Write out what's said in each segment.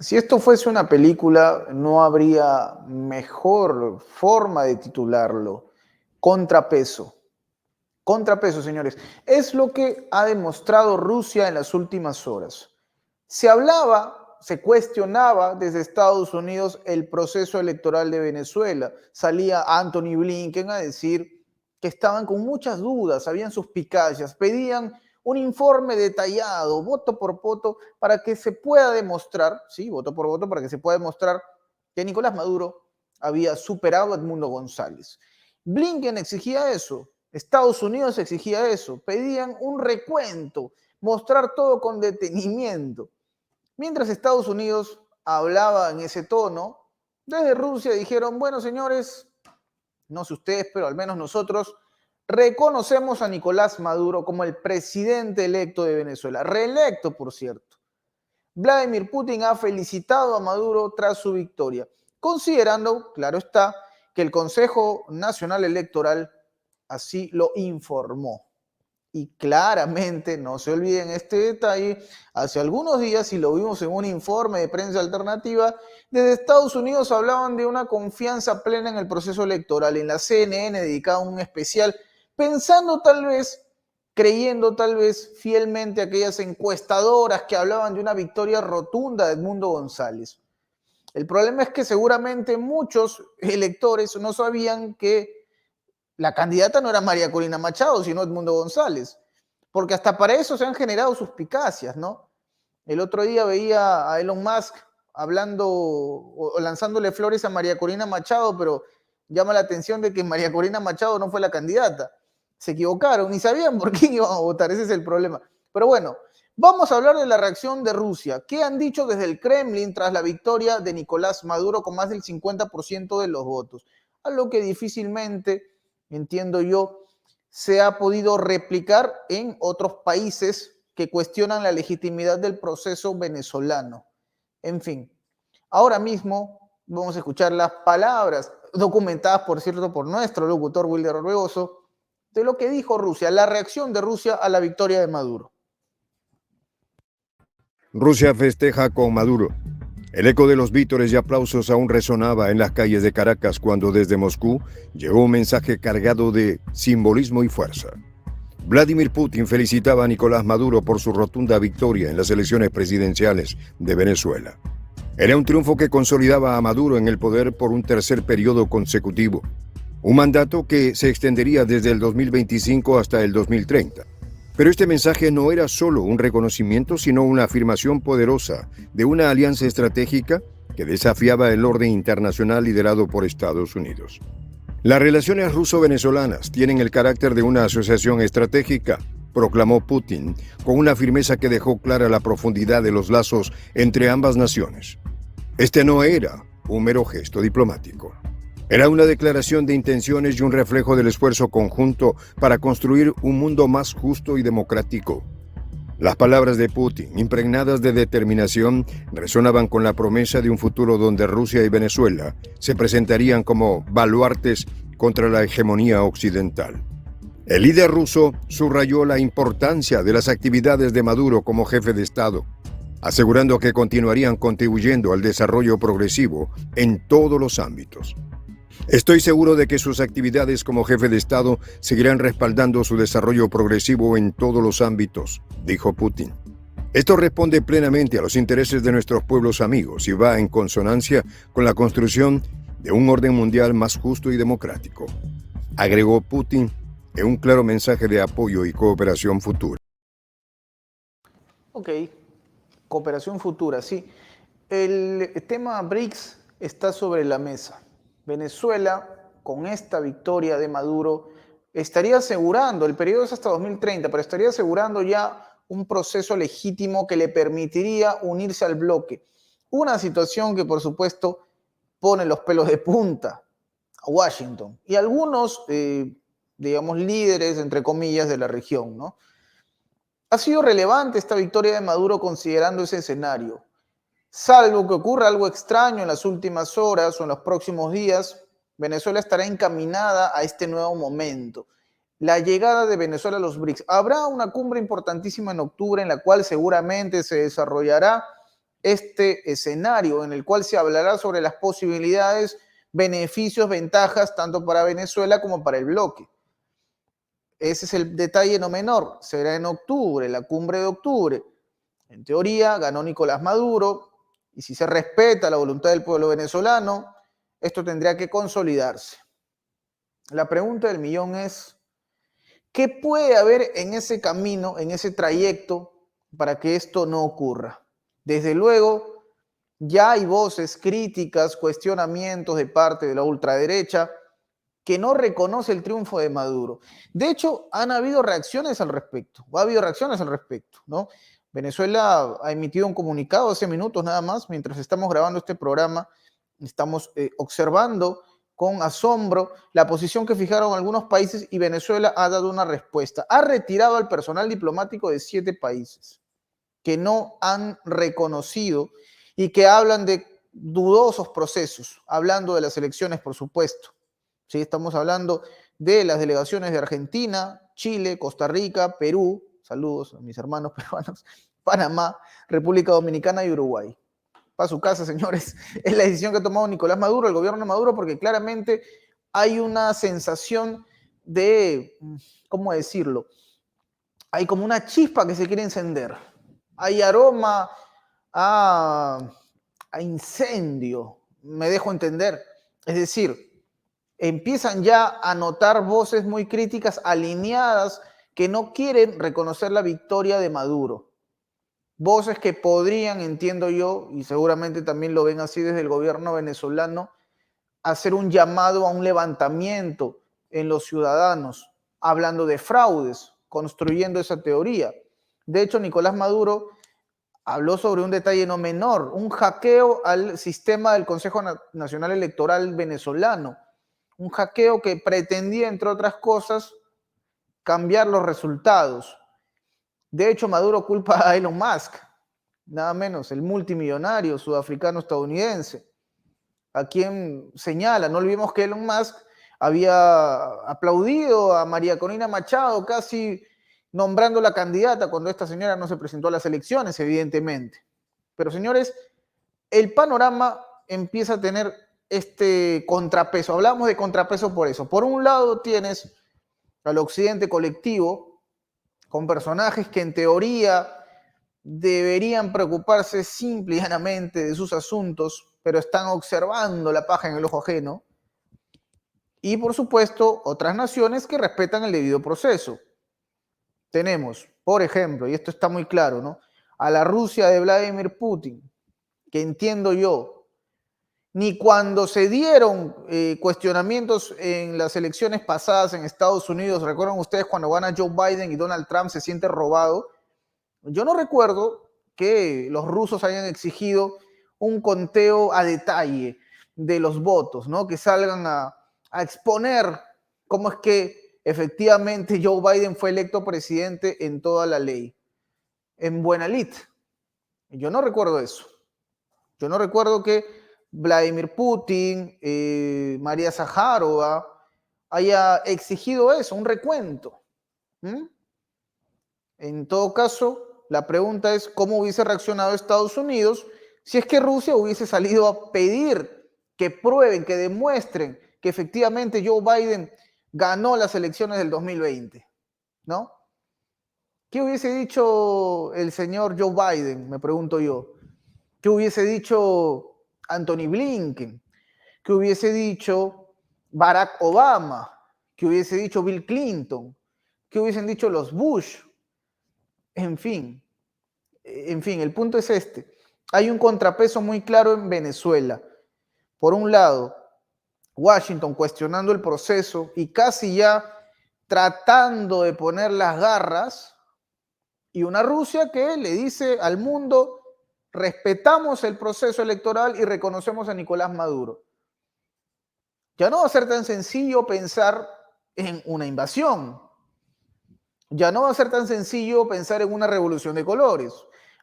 Si esto fuese una película, no habría mejor forma de titularlo. Contrapeso. Contrapeso, señores. Es lo que ha demostrado Rusia en las últimas horas. Se hablaba, se cuestionaba desde Estados Unidos el proceso electoral de Venezuela. Salía Anthony Blinken a decir que estaban con muchas dudas, habían suspicacias, pedían un informe detallado, voto por voto, para que se pueda demostrar, sí, voto por voto, para que se pueda demostrar que Nicolás Maduro había superado a Edmundo González. Blinken exigía eso, Estados Unidos exigía eso, pedían un recuento, mostrar todo con detenimiento. Mientras Estados Unidos hablaba en ese tono, desde Rusia dijeron, bueno, señores, no sé ustedes, pero al menos nosotros reconocemos a Nicolás Maduro como el presidente electo de Venezuela, reelecto, por cierto. Vladimir Putin ha felicitado a Maduro tras su victoria, considerando, claro está, que el Consejo Nacional Electoral así lo informó. Y claramente, no se olviden este detalle, hace algunos días, y lo vimos en un informe de prensa alternativa, desde Estados Unidos hablaban de una confianza plena en el proceso electoral. En la CNN dedicaban un especial pensando tal vez, creyendo tal vez fielmente aquellas encuestadoras que hablaban de una victoria rotunda de Edmundo González. El problema es que seguramente muchos electores no sabían que la candidata no era María Corina Machado, sino Edmundo González, porque hasta para eso se han generado suspicacias, ¿no? El otro día veía a Elon Musk hablando o lanzándole flores a María Corina Machado, pero llama la atención de que María Corina Machado no fue la candidata. Se equivocaron, ni sabían por quién iban a votar, ese es el problema. Pero bueno, vamos a hablar de la reacción de Rusia. ¿Qué han dicho desde el Kremlin tras la victoria de Nicolás Maduro con más del 50% de los votos? Algo que difícilmente, entiendo yo, se ha podido replicar en otros países que cuestionan la legitimidad del proceso venezolano. En fin, ahora mismo vamos a escuchar las palabras, documentadas, por cierto, por nuestro locutor Wilder Orbegoso, de lo que dijo Rusia, la reacción de Rusia a la victoria de Maduro. Rusia festeja con Maduro. El eco de los vítores y aplausos aún resonaba en las calles de Caracas cuando desde Moscú llegó un mensaje cargado de simbolismo y fuerza. Vladimir Putin felicitaba a Nicolás Maduro por su rotunda victoria en las elecciones presidenciales de Venezuela. Era un triunfo que consolidaba a Maduro en el poder por un tercer periodo consecutivo, un mandato que se extendería desde el 2025 hasta el 2030. Pero este mensaje no era solo un reconocimiento, sino una afirmación poderosa de una alianza estratégica que desafiaba el orden internacional liderado por Estados Unidos. Las relaciones ruso-venezolanas tienen el carácter de una asociación estratégica, proclamó Putin, con una firmeza que dejó clara la profundidad de los lazos entre ambas naciones. Este no era un mero gesto diplomático. Era una declaración de intenciones y un reflejo del esfuerzo conjunto para construir un mundo más justo y democrático. Las palabras de Putin, impregnadas de determinación, resonaban con la promesa de un futuro donde Rusia y Venezuela se presentarían como baluartes contra la hegemonía occidental. El líder ruso subrayó la importancia de las actividades de Maduro como jefe de Estado, asegurando que continuarían contribuyendo al desarrollo progresivo en todos los ámbitos. Estoy seguro de que sus actividades como jefe de Estado seguirán respaldando su desarrollo progresivo en todos los ámbitos, dijo Putin. Esto responde plenamente a los intereses de nuestros pueblos amigos y va en consonancia con la construcción de un orden mundial más justo y democrático, agregó Putin en un claro mensaje de apoyo y cooperación futura. Ok, cooperación futura, sí. El tema BRICS está sobre la mesa. Venezuela, con esta victoria de Maduro, estaría asegurando, el periodo es hasta 2030, pero estaría asegurando ya un proceso legítimo que le permitiría unirse al bloque. Una situación que, por supuesto, pone los pelos de punta a Washington y a algunos, digamos, líderes, entre comillas, de la región, ¿no? Ha sido relevante esta victoria de Maduro considerando ese escenario. Salvo que ocurra algo extraño en las últimas horas o en los próximos días, Venezuela estará encaminada a este nuevo momento. La llegada de Venezuela a los BRICS. Habrá una cumbre importantísima en octubre en la cual seguramente se desarrollará este escenario en el cual se hablará sobre las posibilidades, beneficios, ventajas, tanto para Venezuela como para el bloque. Ese es el detalle no menor. Será en octubre, la cumbre de octubre. En teoría, ganó Nicolás Maduro, y si se respeta la voluntad del pueblo venezolano, esto tendría que consolidarse. La pregunta del millón es, ¿qué puede haber en ese camino, en ese trayecto, para que esto no ocurra? Desde luego, ya hay voces, críticas, cuestionamientos de parte de la ultraderecha que no reconoce el triunfo de Maduro. De hecho, han habido reacciones al respecto, o ha habido reacciones al respecto, ¿no? Venezuela ha emitido un comunicado hace minutos nada más, mientras estamos grabando este programa, estamos observando con asombro la posición que fijaron algunos países y Venezuela ha dado una respuesta. Ha retirado al personal diplomático de 7 países que no han reconocido y que hablan de dudosos procesos, hablando de las elecciones, por supuesto. ¿Sí? Estamos hablando de las delegaciones de Argentina, Chile, Costa Rica, Perú, saludos a mis hermanos peruanos, Panamá, República Dominicana y Uruguay. Para su casa, señores, es la decisión que ha tomado Nicolás Maduro, el gobierno de Maduro, porque claramente hay una sensación de, ¿cómo decirlo? Hay como una chispa que se quiere encender. Hay aroma a incendio, me dejo entender. Es decir, empiezan ya a notar voces muy críticas alineadas que no quieren reconocer la victoria de Maduro. Voces que podrían, entiendo yo, y seguramente también lo ven así desde el gobierno venezolano, hacer un llamado a un levantamiento en los ciudadanos, hablando de fraudes, construyendo esa teoría. De hecho, Nicolás Maduro habló sobre un detalle no menor, un hackeo al sistema del Consejo Nacional Electoral venezolano, un hackeo que pretendía, entre otras cosas, cambiar los resultados. De hecho, Maduro culpa a Elon Musk, nada menos, el multimillonario sudafricano-estadounidense, a quien señala, no olvidemos que Elon Musk había aplaudido a María Corina Machado, casi nombrándola candidata cuando esta señora no se presentó a las elecciones, evidentemente. Pero señores, el panorama empieza a tener este contrapeso. Hablamos de contrapeso por eso. Por un lado tienes al occidente colectivo, con personajes que en teoría deberían preocuparse simple y llanamente de sus asuntos, pero están observando la paja en el ojo ajeno. Y por supuesto, otras naciones que respetan el debido proceso. Tenemos, por ejemplo, y esto está muy claro, ¿no?, a la Rusia de Vladimir Putin, que entiendo yo, ni cuando se dieron cuestionamientos en las elecciones pasadas en Estados Unidos, ¿recuerdan ustedes cuando gana Joe Biden y Donald Trump se siente robado? Yo no recuerdo que los rusos hayan exigido un conteo a detalle de los votos, ¿no?, que salgan a exponer cómo es que efectivamente Joe Biden fue electo presidente en toda la ley, en buena lid. Yo no recuerdo eso. Yo no recuerdo que Vladimir Putin, María Zaharova, haya exigido eso, un recuento. En todo caso, la pregunta es cómo hubiese reaccionado Estados Unidos si es que Rusia hubiese salido a pedir que prueben, que demuestren que efectivamente Joe Biden ganó las elecciones del 2020, ¿no? ¿Qué hubiese dicho el señor Joe Biden? Me pregunto yo. ¿Qué hubiese dicho Anthony Blinken? ¿Qué hubiese dicho Barack Obama? ¿Qué hubiese dicho Bill Clinton? ¿Qué hubiesen dicho los Bush? En fin, el punto es este. Hay un contrapeso muy claro en Venezuela. Por un lado, Washington cuestionando el proceso y casi ya tratando de poner las garras, y una Rusia que le dice al mundo: respetamos el proceso electoral y reconocemos a Nicolás Maduro. Ya no va a ser tan sencillo pensar en una invasión. Ya no va a ser tan sencillo pensar en una revolución de colores.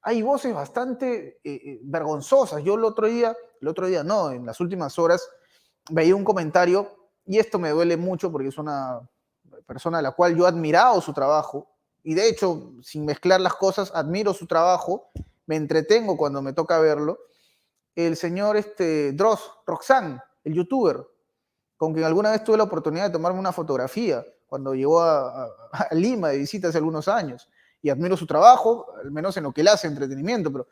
Hay voces bastante vergonzosas. Yo el otro día no, en las últimas horas, veía un comentario, y esto me duele mucho porque es una persona a la cual yo he admirado su trabajo, y de hecho, sin mezclar las cosas, admiro su trabajo, me entretengo cuando me toca verlo, el señor Dross, Roxanne, el youtuber, con quien alguna vez tuve la oportunidad de tomarme una fotografía cuando llegó a Lima de visita hace algunos años. Y admiro su trabajo, al menos en lo que él hace, entretenimiento, pero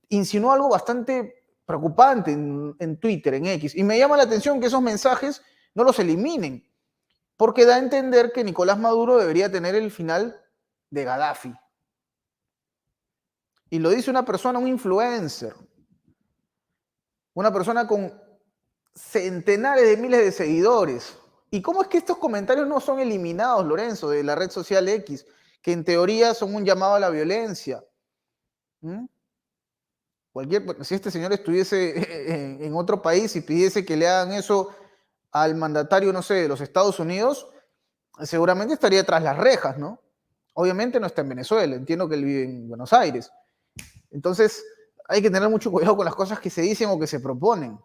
insinuó algo bastante preocupante en Twitter, en X. Y me llama la atención que esos mensajes no los eliminen, porque da a entender que Nicolás Maduro debería tener el final de Gaddafi. Y lo dice una persona, un influencer, una persona con centenares de miles de seguidores. ¿Y cómo es que estos comentarios no son eliminados, Lorenzo, de la red social X, que en teoría son un llamado a la violencia? ¿Mm? Si este señor estuviese en otro país y pidiese que le hagan eso al mandatario, no sé, de los Estados Unidos, seguramente estaría tras las rejas, ¿no? Obviamente no está en Venezuela, entiendo que él vive en Buenos Aires. Entonces, hay que tener mucho cuidado con las cosas que se dicen o que se proponen.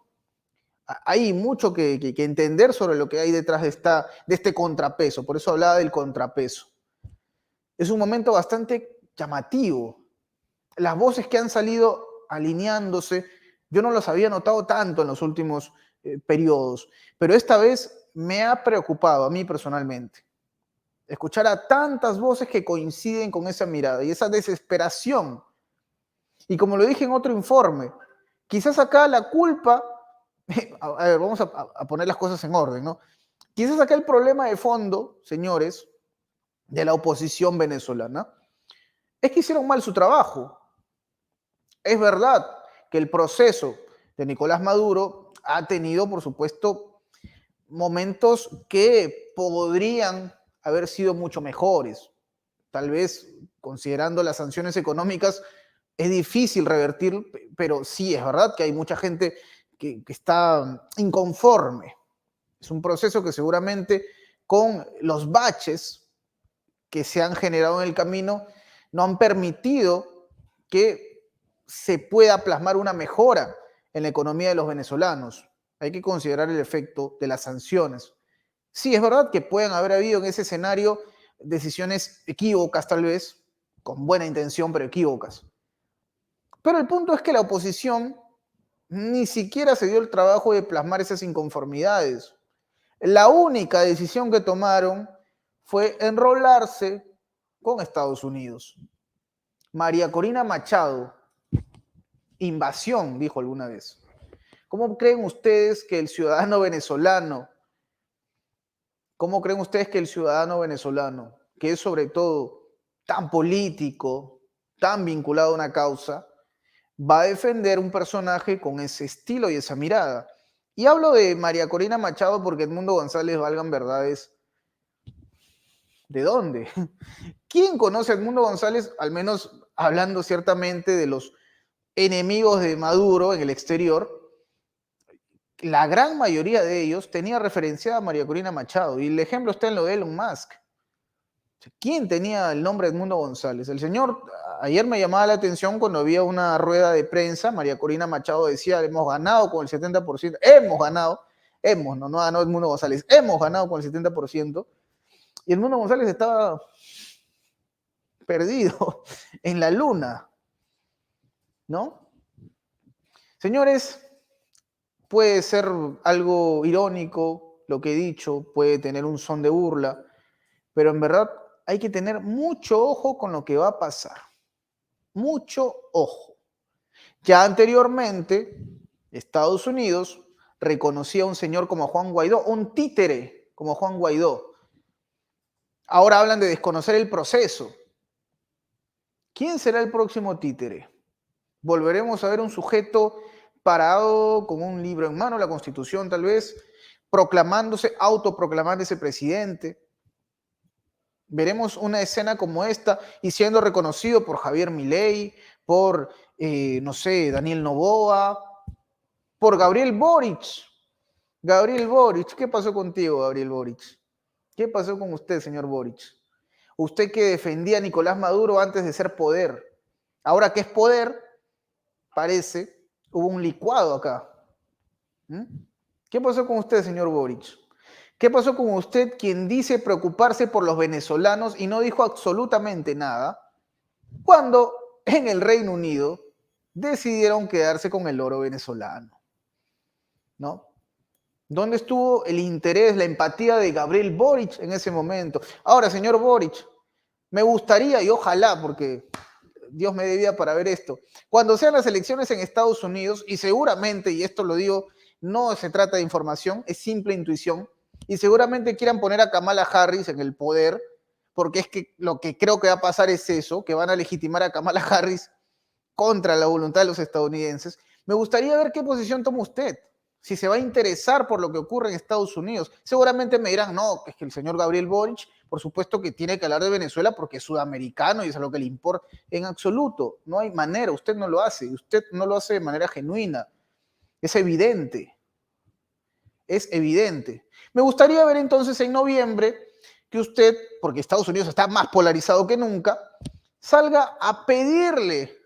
Hay mucho que entender sobre lo que hay detrás de este contrapeso, por eso hablaba del contrapeso. Es un momento bastante llamativo. Las voces que han salido alineándose, yo no las había notado tanto en los últimos periodos, pero esta vez me ha preocupado a mí personalmente escuchar a tantas voces que coinciden con esa mirada y esa desesperación. Y como lo dije en otro informe, quizás acá la culpa, a ver, vamos a poner las cosas en orden, ¿no? Quizás acá el problema de fondo, señores, de la oposición venezolana, es que hicieron mal su trabajo. Es verdad que el proceso de Nicolás Maduro ha tenido, por supuesto, momentos que podrían haber sido mucho mejores. Tal vez, considerando las sanciones económicas, es difícil revertir, pero sí es verdad que hay mucha gente que está inconforme. Es un proceso que seguramente con los baches que se han generado en el camino no han permitido que se pueda plasmar una mejora en la economía de los venezolanos. Hay que considerar el efecto de las sanciones. Sí, es verdad que pueden haber habido en ese escenario decisiones equívocas, tal vez, con buena intención, pero equívocas. Pero el punto es que la oposición ni siquiera se dio el trabajo de plasmar esas inconformidades. La única decisión que tomaron fue enrolarse con Estados Unidos. María Corina Machado, invasión, dijo alguna vez. ¿Cómo creen ustedes que el ciudadano venezolano, que es sobre todo tan político, tan vinculado a una causa, va a defender un personaje con ese estilo y esa mirada? Y hablo de María Corina Machado porque Edmundo González, valgan verdades, ¿de dónde? ¿Quién conoce a Edmundo González, al menos hablando ciertamente de los enemigos de Maduro en el exterior? La gran mayoría de ellos tenía referenciada a María Corina Machado, y el ejemplo está en lo de Elon Musk. ¿Quién tenía el nombre de Edmundo González? El señor, ayer me llamaba la atención cuando había una rueda de prensa, María Corina Machado decía, hemos ganado con el 70%, no ha ganado Edmundo González, hemos ganado con el 70%, y Edmundo González estaba perdido en la luna, ¿no? Señores, puede ser algo irónico lo que he dicho, puede tener un son de burla, pero en verdad hay que tener mucho ojo con lo que va a pasar. Mucho ojo. Ya anteriormente, Estados Unidos reconocía a un señor como Juan Guaidó, un títere como Juan Guaidó. Ahora hablan de desconocer el proceso. ¿Quién será el próximo títere? ¿Volveremos a ver un sujeto parado con un libro en mano, la Constitución tal vez, autoproclamándose presidente? Veremos una escena como esta y siendo reconocido por Javier Milei, por, no sé, Daniel Noboa, por Gabriel Boric. Gabriel Boric, ¿qué pasó contigo, Gabriel Boric? ¿Qué pasó con usted, señor Boric? Usted que defendía a Nicolás Maduro antes de ser poder. Ahora que es poder, parece, hubo un licuado acá. ¿Qué pasó con usted, señor Boric? ¿Qué pasó con usted, quien dice preocuparse por los venezolanos y no dijo absolutamente nada, cuando en el Reino Unido decidieron quedarse con el oro venezolano, ¿no? ¿Dónde estuvo el interés, la empatía de Gabriel Boric en ese momento? Ahora, señor Boric, me gustaría, y ojalá, porque Dios me dé vida para ver esto, cuando sean las elecciones en Estados Unidos, y seguramente, y esto lo digo, no se trata de información, es simple intuición, y seguramente quieran poner a Kamala Harris en el poder, porque es que lo que creo que va a pasar es eso, que van a legitimar a Kamala Harris contra la voluntad de los estadounidenses. Me gustaría ver qué posición toma usted, si se va a interesar por lo que ocurre en Estados Unidos. Seguramente me dirán, no, es que el señor Gabriel Boric, por supuesto que tiene que hablar de Venezuela porque es sudamericano y es a lo que le importa. En absoluto, no hay manera, usted no lo hace, usted no lo hace de manera genuina. Es evidente, es evidente. Me gustaría ver entonces en noviembre que usted, porque Estados Unidos está más polarizado que nunca, salga a pedirle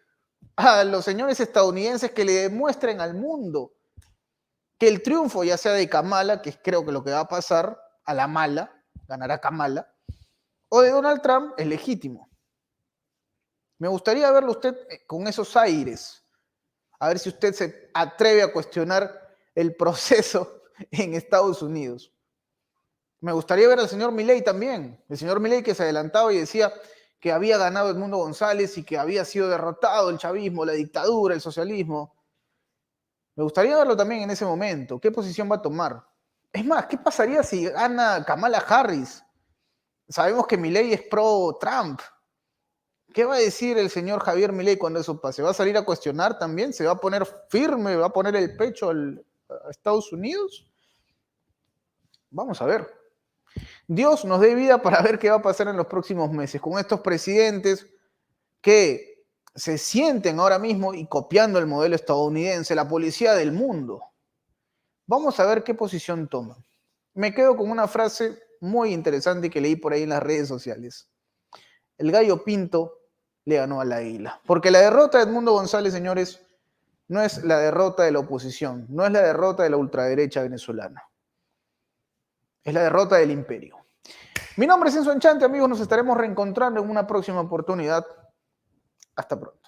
a los señores estadounidenses que le demuestren al mundo que el triunfo, ya sea de Kamala, que creo que lo que va a pasar, a la mala, ganará Kamala, o de Donald Trump, es legítimo. Me gustaría verlo usted con esos aires, a ver si usted se atreve a cuestionar el proceso en Estados Unidos. Me gustaría ver al señor Milei también, el señor Milei que se adelantaba y decía que había ganado Edmundo González y que había sido derrotado el chavismo, la dictadura, el socialismo. Me gustaría verlo también en ese momento. ¿Qué posición va a tomar? Es más, ¿qué pasaría si gana Kamala Harris? Sabemos que Milei es pro Trump. ¿Qué va a decir el señor Javier Milei cuando eso pase? ¿Va a salir a cuestionar también? ¿Se va a poner firme? ¿Va a poner el pecho a Estados Unidos? Vamos a ver. Dios nos dé vida para ver qué va a pasar en los próximos meses con estos presidentes que se sienten ahora mismo y copiando el modelo estadounidense, la policía del mundo. Vamos a ver qué posición toman. Me quedo con una frase muy interesante que leí por ahí en las redes sociales. El gallo pinto le ganó a la águila. Porque la derrota de Edmundo González, señores, no es la derrota de la oposición, no es la derrota de la ultraderecha venezolana. Es la derrota del imperio. Mi nombre es Enzo Enchante, amigos. Nos estaremos reencontrando en una próxima oportunidad. Hasta pronto.